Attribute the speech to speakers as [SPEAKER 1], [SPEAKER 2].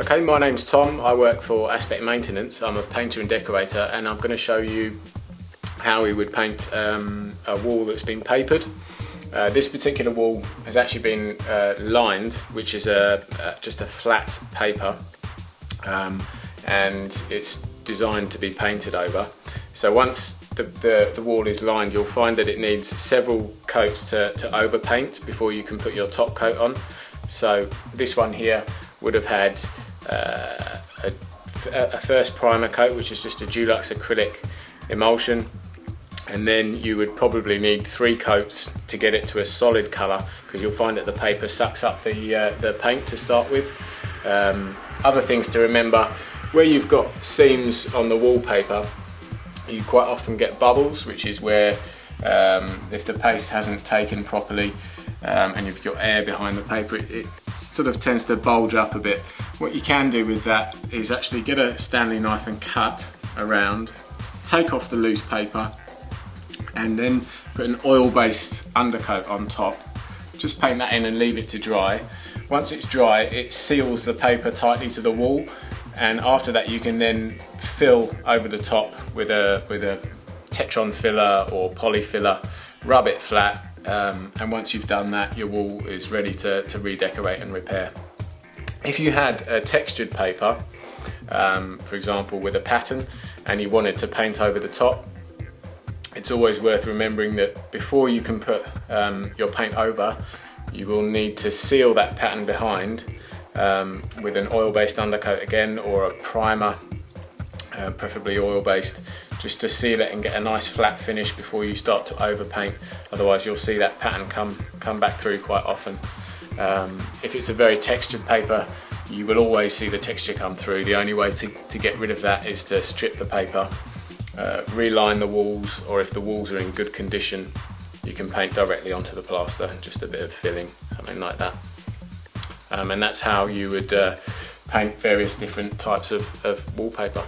[SPEAKER 1] Okay, my name's Tom. I work for Aspect Maintenance. I'm a painter and decorator, and I'm going to show you how we would paint a wall that's been papered. This particular wall has actually been lined, which is just a flat paper, and it's designed to be painted over. So once the wall is lined, you'll find that it needs several coats to overpaint before you can put your top coat on. So this one here would have had a first primer coat, which is just a Dulux acrylic emulsion, and then you would probably need 3 coats to get it to a solid colour, because you'll find that the paper sucks up the paint to start with. Other things to remember: where you've got seams on the wallpaper, you quite often get bubbles, which is where if the paste hasn't taken properly and you've got air behind the paper, it sort of tends to bulge up a bit. What you can do with that is actually get a Stanley knife and cut around, take off the loose paper, and then put an oil-based undercoat on top. Just paint that in and leave it to dry. Once it's dry, it seals the paper tightly to the wall, and after that you can then fill over the top with a Tetron filler or poly filler, rub it flat, and once you've done that, your wall is ready to redecorate and repair. If you had a textured paper, for example with a pattern, and you wanted to paint over the top, it's always worth remembering that before you can put your paint over, you will need to seal that pattern behind with an oil-based undercoat again, or a primer, preferably oil-based, just to seal it and get a nice flat finish before you start to overpaint. Otherwise you'll see that pattern come back through quite often. If it's a very textured paper, you will always see the texture come through. The only way to get rid of that is to strip the paper, reline the walls, or if the walls are in good condition, you can paint directly onto the plaster, just a bit of filling, something like that. And that's how you would paint various different types of wallpaper.